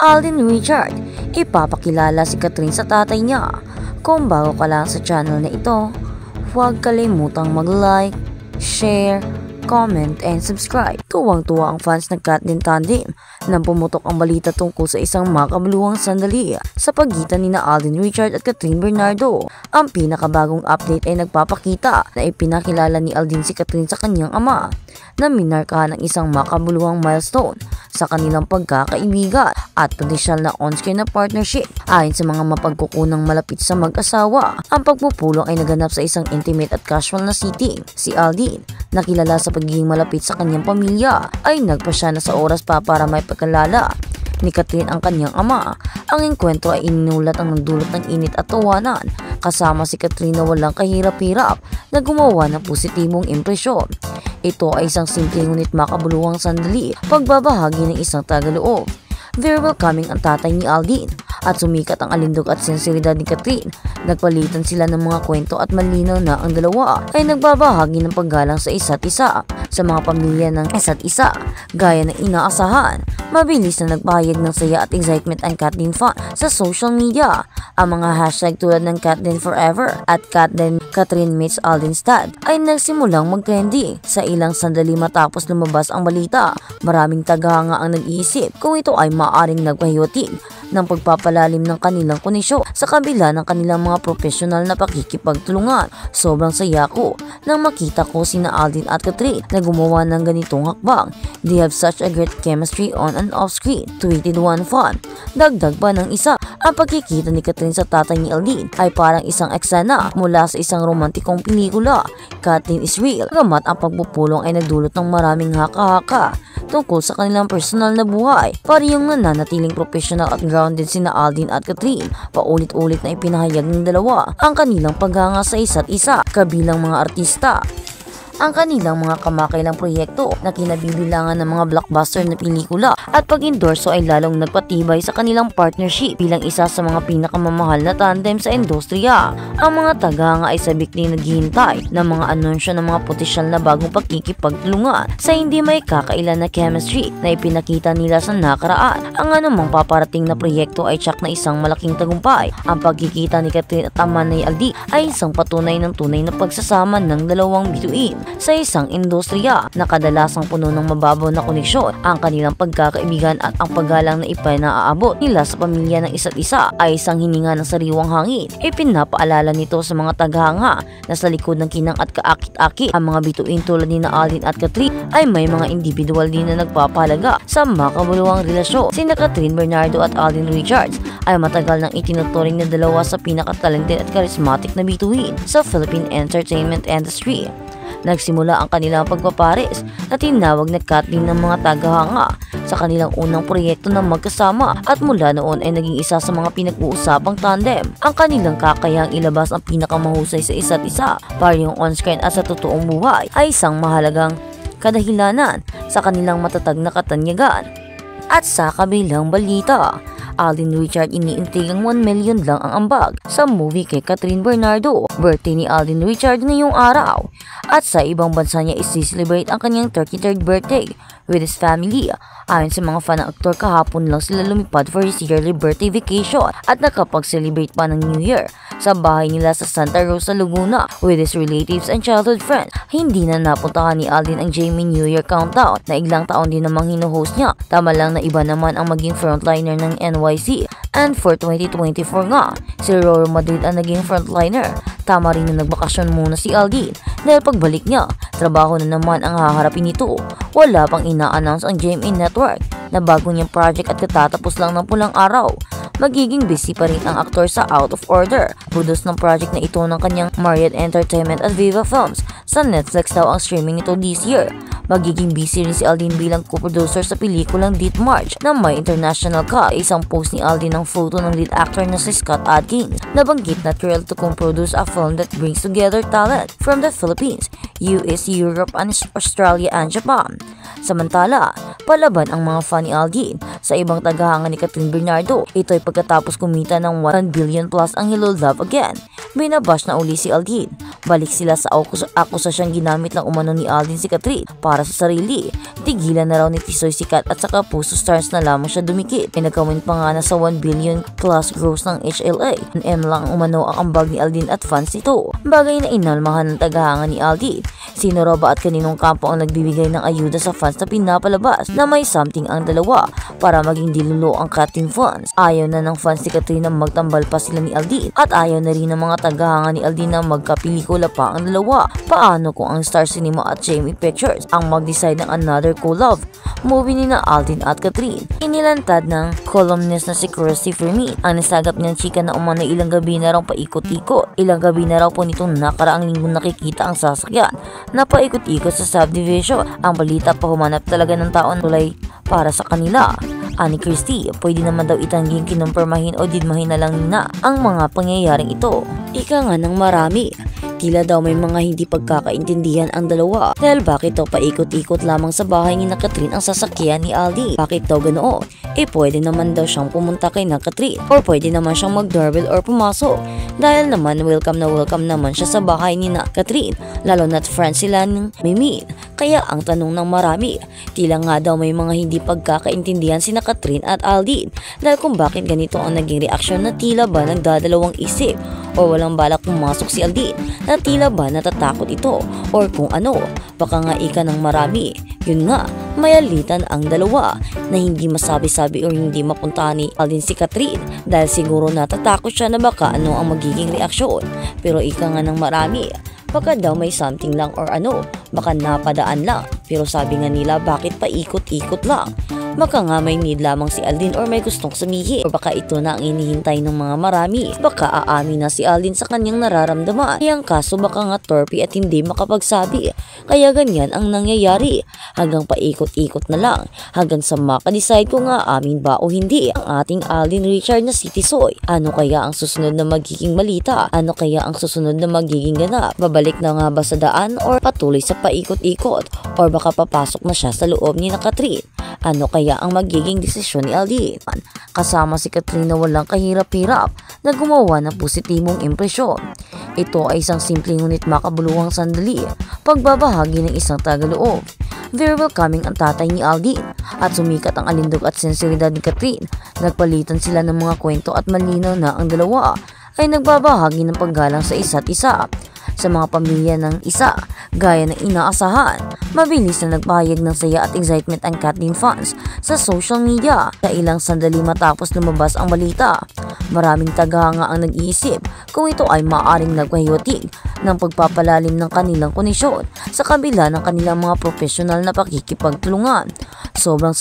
Alden Richard, ipapakilala si Catherine sa tatay niya. Kung bago ka lang sa channel na ito, huwag kalimutang mag-like, share, comment, and subscribe. Tuwang-tuwa ang fans ng Kathleen Tandem nang pumutok ang balita tungkol sa isang makabuluhang sandali sa pagitan ni Alden Richard at Catherine Bernardo. Ang pinakabagong update ay nagpapakita na ipinakilala ni Alden si Catherine sa kanyang ama na minarkahan ng isang makabuluhang milestone sa kanilang pagkakaibigan at potensyal na on-screen na partnership. Ayon sa mga mapagkukunang malapit sa mag-asawa, ang pagpupulong ay naganap sa isang intimate at casual na setting. Si Alden, na kilala sa pagiging malapit sa kanyang pamilya, ay nagpasya na sa oras para may pagkalala ni Catherine ang kanyang ama. Ang engkwentro ay ininulat ang nagdulot ng init at tawanan, kasama si Catherine na walang kahirap-hirap na gumawa ng positibong impresyon. Ito ay isang simple ngunit makabuluhang sandali, pagbabahagi ng isang tagaloob. Very welcoming ang tatay ni Alden at sumikat ang alindog at sensibilidad ni Catherine. Nagpalitan sila ng mga kwento at malinaw na ang dalawa ay nagbabahagi ng paggalang sa isa't isa sa mga pamilya ng isa't isa. Gaya ng inaasahan, mabilis na nagpahayag ng saya at excitement ang Kathleen fan sa social media. Ang mga hashtag tulad ng Kathleen Forever at Catherine meets Aldenstad ay nagsimulang mag-trending sa ilang sandali matapos lumabas ang balita. Maraming tagahanga ang nag-iisip kung ito ay maaaring nagpahiwatig ng pagpapalalim ng kanilang koneksyon sa kabila ng kanilang mga profesional na pakikipagtulungan. Sobrang saya ko nang makita ko sina Alden at Catherine na gumawa ng ganitong hakbang. They have such a great chemistry on and off screen, tweeted one fan. Dagdag pa ng isa, ang pagkikita ni Catherine sa tatay ni Alden ay parang isang eksena mula sa isang romantikong pelikula. Kathleen is real, gamat ang pagpupulong ay nagdulot ng maraming haka-haka tungkol sa kanilang personal na buhay. Parehong nananatiling professional at grounded sina Alden at Catherine. Paulit-ulit na ipinahayag ng dalawa ang kanilang paghanga sa isa't isa kabilang mga artista. Ang kanilang mga kamakailang proyekto na kinabibilangan ng mga blockbuster na pelikula at pag-endorso ay lalong nagpatibay sa kanilang partnership bilang isa sa mga pinakamamahal na tandem sa industriya. Ang mga tagahanga ay sabik din naghihintay ng mga anunsyo ng mga potensyal na bagong pagkikipagtulungan sa hindi may kakailan na chemistry na ipinakita nila sa nakaraan. Ang anumang paparating na proyekto ay tsak na isang malaking tagumpay. Ang pagkikita ni Catherine at ama ni Alden ay isang patunay ng tunay na pagsasama ng dalawang bituin sa isang industriya na kadalasang puno ng mababaw na koneksyon. Ang kanilang pagkakaibigan at ang paggalang na ipinaaabot nila sa pamilya ng isa't isa ay isang hininga ng sariwang hangin. Ipinapaalala nito sa mga tagahanga na sa likod ng kinang at kaakit-akit ang mga bituin tulad ni Alden at Catherine ay may mga individual din na nagpapahalaga sa makabuluhang relasyon. Sina Catherine Bernardo at Alden Richards ay matagal nang itinuturing na dalawa sa pinakatalented at charismatic na bituin sa Philippine entertainment industry. Nagsimula ang kanilang pagpapares na tinawag na Kathleen ng mga tagahanga sa kanilang unang proyekto na magkasama at mula noon ay naging isa sa mga pinag-uusapang tandem. Ang kanilang kakayahang ilabas ang pinakamahusay sa isa't isa, parehong on-screen at sa totoong buhay, ay isang mahalagang kadahilanan sa kanilang matatag na katanyagan. At sa kabilang balita, Alden Richard iniintigang 1 million lang ang ambag sa movie kay Catherine Bernardo. Birthday ni Alden Richard ngayong araw at sa ibang bansa niya isi-celebrate ang kanyang 33rd birthday with his family. Ayon sa mga fan ng aktor, kahapon lang sila lumipad for his yearly birthday vacation at nakapag-celebrate pa ng New Year sa bahay nila sa Santa Rosa, Laguna with his relatives and childhood friends. Hindi na napuntahan ni Alden ang Jamie New Year countdown na ilang taon din namang hinuhost niya. Tama lang na iba naman ang maging frontliner ng NYC. And for 2024 nga, si Roro Madrid ang naging frontliner. Tama rin na nagbakasyon muna si Alden dahil pagbalik niya, trabaho na naman ang haharapin nito. Wala pang ina-announce ang GMA Network na bago niyang project at katatapos lang ng pulang araw. Magiging busy pa rin ang aktor sa Out of Order. Produce ng project na ito ng kanyang Marriott Entertainment at Viva Films. Sa Netflix daw ang streaming nito this year. Magiging busy rin si Alden bilang co-producer sa pelikulang Deep March na may international cut. Isang post ni Alden ng photo ng lead actor na si Scott Adkins. Nabanggit na thrilled to co-produce a film that brings together talent from the Philippines, US, Europe, and Australia and Japan. Samantala, palaban ang mga fan ni Alden sa ibang tagahanga ni Catherine Bernardo. Ito ay pagkatapos kumita ng 1 billion plus ang Hello Love Again, binabash na uli si Aldin. Balik sila sa akusasyang ginamit lang umano ni Aldin si Catherine para sa sarili. Tigilan na raw ni Tisoy si Kat at saka puso stars na lamang siya dumikit. Pinagkawin pa nga na sa 1 billion plus gross ng HLA. M lang umano ang ambag ni Aldin at fans nito. Bagay na inalmahan ng tagahanga ni Aldin. Sino raw ba at kaninong kampo ang nagbibigay ng ayuda sa fans na pinapalabas na may something ang dalawa para maging dilulo ang Katin fans? Ayaw na ng fans ni Catherine na magtambal pa sila ni Aldin at ayaw na rin ng mga tagahanga ni Aldin na magkapelikula pa ang dalawa. Paano kung ang Star Cinema at Jamie Pictures ang mag-decide ng another collab movie ni na Aldin at Catherine? Inilantad ng columnist na si Kirsty Fermin ang nasagap niyang chika na umano ilang gabi na raw paikot-ikot. Ilang gabi na raw po nitong nakaraang linggo nakikita ang sasakyan na paikot-ikot sa subdivision. Ang balita pa humanap talaga ng taon tulay para sa kanila. Ani Christie, pwede naman daw itangging kinumpirmahin o didmahin na lang na ang mga pangyayaring ito. Ika nga ng marami, tila daw may mga hindi pagkakaintindihan ang dalawa dahil bakit daw paikot-ikot lamang sa bahay ni na Catherine ang sasakyan ni Aldin? Bakit daw ganoon? Pwede naman daw siyang pumunta kay na Catherine or pwede naman siyang mag-doorbell or pumasok dahil naman welcome naman siya sa bahay ni na Catherine, lalo na't friends sila ng Mimin. Kaya ang tanong ng marami, tila nga daw may mga hindi pagkakaintindihan si na Catherine at Aldin dahil kung bakit ganito ang naging reaksyon na tila ba nagdadalawang isip o walang balak pumasok si Aldin na tila ba natatakot ito or kung ano. Baka nga ika ng marami, yun nga, mayalitan ang dalawa na hindi masabi-sabi o hindi mapuntahan ni Aldin si Catherine dahil siguro natatakot siya na baka ano ang magiging reaksyon. Pero ika nga ng marami, baka daw may something lang or ano, baka napadaan lang. Pero sabi nga nila, bakit pa ikot-ikot lang? Baka nga may need lamang si Aldin or may gustong sabihin. Or baka ito na ang inihintay ng mga marami. Baka aamin na si Aldin sa kanyang nararamdaman. Ang kaso baka nga torpe at hindi makapagsabi. Kaya ganyan ang nangyayari. Hanggang paikot-ikot na lang. Hanggang sa makadecide ko nga amin ba o hindi ang ating Aldin Richard na si Tisoy. Ano kaya ang susunod na magiging malita? Ano kaya ang susunod na magiging ganap? Babalik na nga ba sa daan or patuloy sa paikot-ikot? Or baka papasok na siya sa loob ni na Catherine? Ano kaya ang magiging desisyon ni Aldin? Kasama si Catherine na walang kahirap-hirap na gumawa ng positibong impresyon. Ito ay isang simple ngunit makabuluhang sandali, pagbabahagi ng isang tagaloob. Very welcoming ang tatay ni Aldin at sumikat ang alindog at sensibilidad ni Catherine. Nagpalitan sila ng mga kwento at malinaw na ang dalawa ay nagbabahagi ng paggalang sa isa't isa. Sa mga pamilya ng isa, gaya ng inaasahan, mabilis na nagpahayag ng saya at excitement ang Katin fans sa social media. Sa ilang sandali matapos lumabas ang balita, maraming tagahanga ang nag-iisip kung ito ay maaaring nagpahiwatig ng pagpapalalim ng kanilang koneksyon sa kabila ng kanilang mga profesional na pakikipagtulungan. Sobrang